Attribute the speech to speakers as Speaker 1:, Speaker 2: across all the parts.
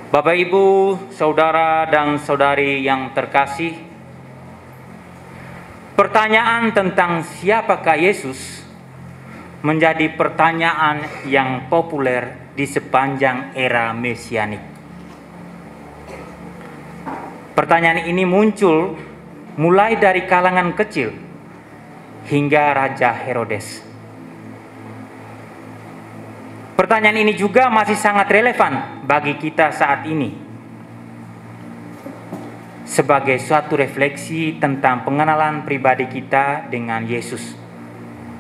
Speaker 1: Bapak, Ibu, saudara dan saudari yang terkasih, pertanyaan tentang siapakah Yesus menjadi pertanyaan yang populer di sepanjang era Mesianik. Pertanyaan ini muncul mulai dari kalangan kecil hingga Raja Herodes. Pertanyaan ini juga masih sangat relevan bagi kita saat ini sebagai suatu refleksi tentang pengenalan pribadi kita dengan Yesus.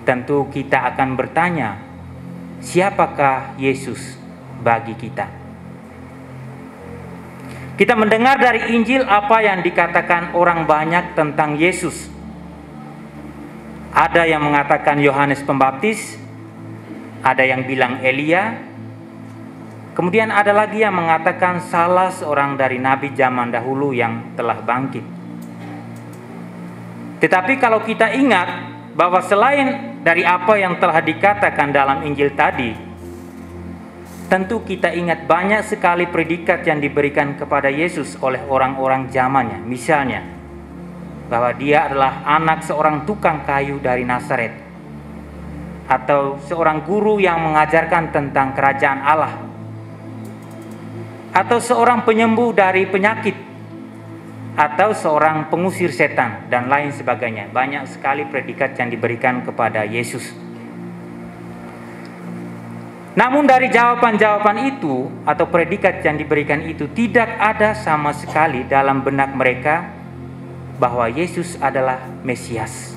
Speaker 1: Tentu kita akan bertanya, siapakah Yesus bagi kita? Kita mendengar dari Injil apa yang dikatakan orang banyak tentang Yesus. Ada yang mengatakan Yohanes Pembaptis, ada yang bilang Elia, kemudian ada lagi yang mengatakan salah seorang dari nabi zaman dahulu yang telah bangkit. Tetapi kalau kita ingat bahwa selain dari apa yang telah dikatakan dalam Injil tadi, tentu kita ingat banyak sekali predikat yang diberikan kepada Yesus oleh orang-orang zamannya. Misalnya, bahwa dia adalah anak seorang tukang kayu dari Nazaret, atau seorang guru yang mengajarkan tentang kerajaan Allah, atau seorang penyembuh dari penyakit, atau seorang pengusir setan, dan lain sebagainya. Banyak sekali predikat yang diberikan kepada Yesus. Namun dari jawaban-jawaban itu atau predikat yang diberikan itu tidak ada sama sekali dalam benak mereka bahwa Yesus adalah Mesias.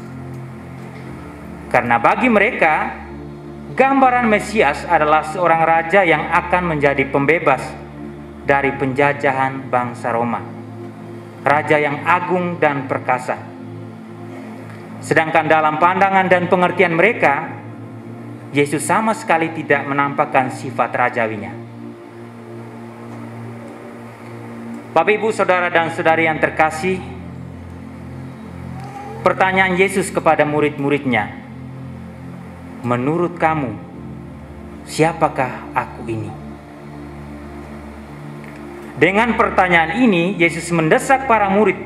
Speaker 1: Karena bagi mereka, gambaran Mesias adalah seorang raja yang akan menjadi pembebas dari penjajahan bangsa Roma. Raja yang agung dan perkasa. Sedangkan dalam pandangan dan pengertian mereka, Yesus sama sekali tidak menampakkan sifat rajawinya. Bapak, Ibu, saudara dan saudari yang terkasih, pertanyaan Yesus kepada murid-muridnya, menurut kamu, siapakah aku ini? Dengan pertanyaan ini, Yesus mendesak para murid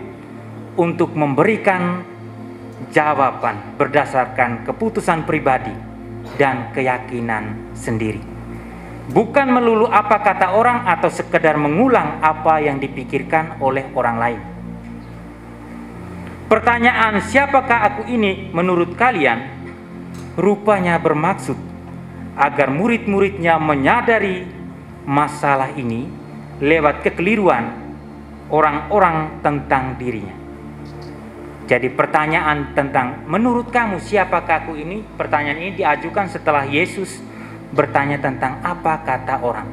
Speaker 1: untuk memberikan jawaban berdasarkan keputusan pribadi dan keyakinan sendiri. Bukan melulu apa kata orang atau sekedar mengulang apa yang dipikirkan oleh orang lain. Pertanyaan siapakah aku ini menurut kalian rupanya bermaksud agar murid-muridnya menyadari masalah ini lewat kekeliruan orang-orang tentang dirinya. Jadi pertanyaan tentang menurut kamu siapakah aku ini, pertanyaan ini diajukan setelah Yesus bertanya tentang apa kata orang.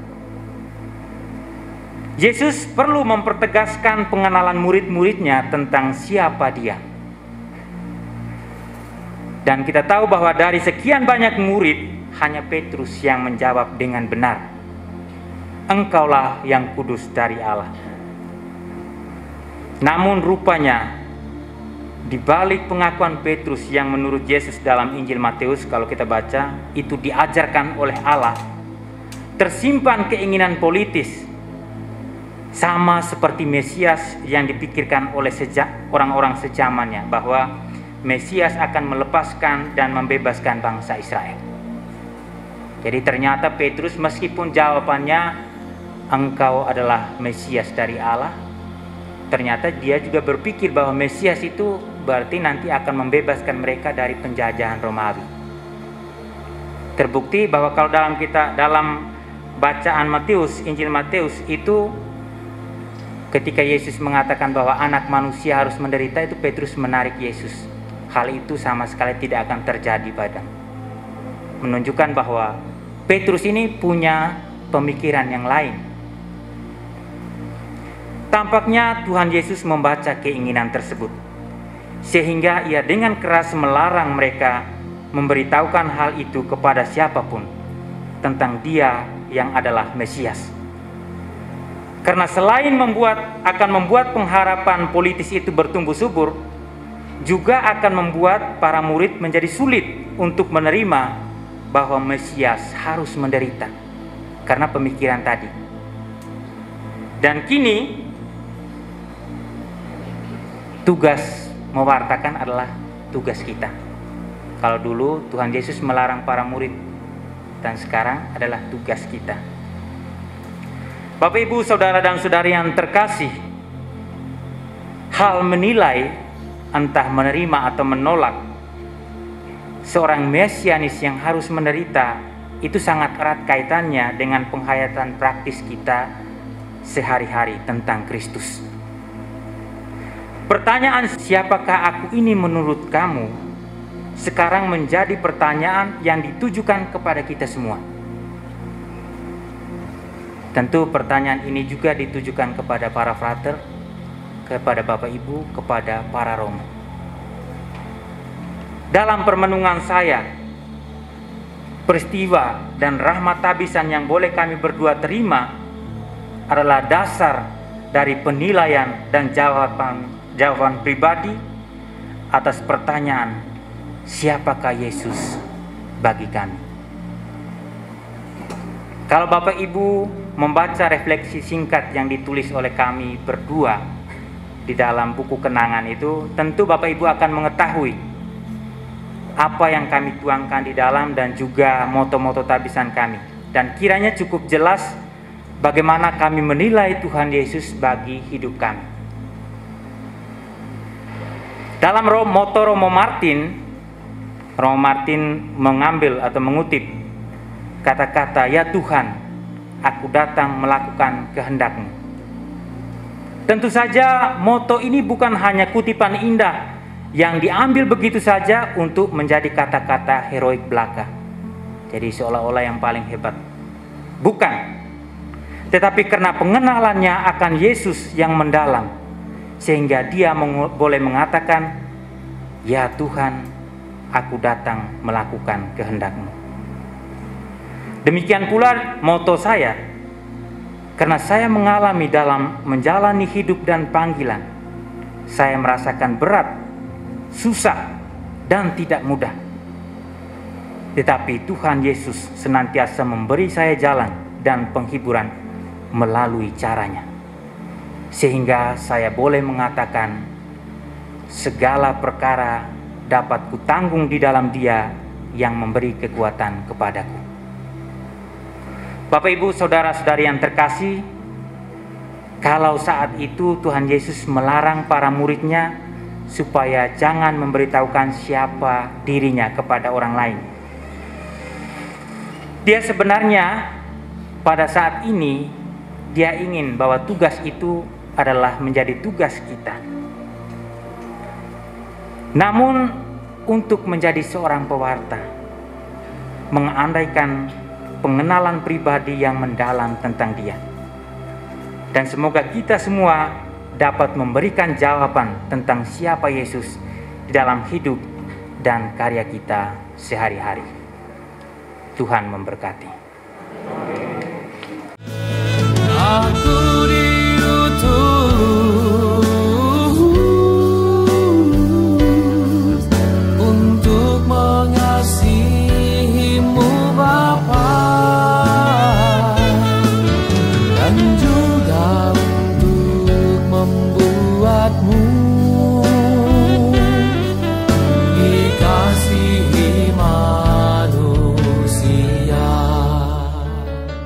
Speaker 1: Yesus perlu mempertegaskan pengenalan murid-muridnya tentang siapa dia. Dan kita tahu bahwa dari sekian banyak murid, hanya Petrus yang menjawab dengan benar, "Engkaulah yang kudus dari Allah." Namun rupanya, di balik pengakuan Petrus yang menurut Yesus dalam Injil Matius, kalau kita baca, itu diajarkan oleh Allah, tersimpan keinginan politis, sama seperti Mesias yang dipikirkan oleh orang-orang sejamannya, bahwa Mesias akan melepaskan dan membebaskan bangsa Israel. Jadi ternyata Petrus, meskipun jawabannya engkau adalah Mesias dari Allah, ternyata dia juga berpikir bahwa Mesias itu berarti nanti akan membebaskan mereka dari penjajahan Romawi. Terbukti bahwa kalau dalam bacaan Matius, Injil Matius itu, ketika Yesus mengatakan bahwa anak manusia harus menderita, itu Petrus menarik Yesus. Hal itu sama sekali tidak akan terjadi padanya. Menunjukkan bahwa Petrus ini punya pemikiran yang lain. Tampaknya Tuhan Yesus membaca keinginan tersebut, sehingga ia dengan keras melarang mereka memberitahukan hal itu kepada siapapun tentang dia yang adalah Mesias. Karena selain akan membuat pengharapan politis itu bertumbuh subur, juga akan membuat para murid menjadi sulit untuk menerima bahwa Mesias harus menderita karena pemikiran tadi. Dan kini tugas mewartakan adalah tugas kita. Kalau dulu Tuhan Yesus melarang para murid, dan sekarang adalah tugas kita. Bapak, Ibu, saudara dan saudari yang terkasih, hal menilai, entah menerima atau menolak seorang mesianis yang harus menderita, itu sangat erat kaitannya dengan penghayatan praktis kita sehari-hari tentang Kristus. Pertanyaan siapakah aku ini menurut kamu sekarang menjadi pertanyaan yang ditujukan kepada kita semua. Tentu pertanyaan ini juga ditujukan kepada para frater, kepada Bapak Ibu, kepada para romo. Dalam permenungan saya, peristiwa dan rahmat tabisan yang boleh kami berdua terima adalah dasar dari penilaian dan jawaban pribadi atas pertanyaan, siapakah Yesus bagi kami? Kalau Bapak Ibu membaca refleksi singkat yang ditulis oleh kami berdua di dalam buku kenangan itu, tentu Bapak Ibu akan mengetahui apa yang kami tuangkan di dalam dan juga moto-moto tabisan kami. Dan kiranya cukup jelas bagaimana kami menilai Tuhan Yesus bagi hidup kami. Dalam moto Romo Martin mengambil atau mengutip kata-kata, "Ya Tuhan, aku datang melakukan kehendak-Mu." Tentu saja moto ini bukan hanya kutipan indah yang diambil begitu saja untuk menjadi kata-kata heroik belaka. Jadi seolah-olah yang paling hebat. Bukan. Tetapi karena pengenalannya akan Yesus yang mendalam, sehingga dia boleh mengatakan, "Ya Tuhan, aku datang melakukan kehendak-Mu." Demikian pula moto saya, karena saya mengalami dalam menjalani hidup dan panggilan, saya merasakan berat, susah, dan tidak mudah. Tetapi Tuhan Yesus senantiasa memberi saya jalan dan penghiburan melalui caranya, sehingga saya boleh mengatakan segala perkara dapat kutanggung di dalam Dia yang memberi kekuatan kepadaku. Bapak, Ibu, saudara-saudari yang terkasih, kalau saat itu Tuhan Yesus melarang para muridnya supaya jangan memberitahukan siapa dirinya kepada orang lain, dia sebenarnya pada saat ini dia ingin bahwa tugas itu adalah menjadi tugas kita. Namun untuk menjadi seorang pewarta, mengandaikan pengenalan pribadi yang mendalam tentang Dia. Dan semoga kita semua dapat memberikan jawaban tentang siapa Yesus di dalam hidup dan karya kita sehari-hari. Tuhan memberkati.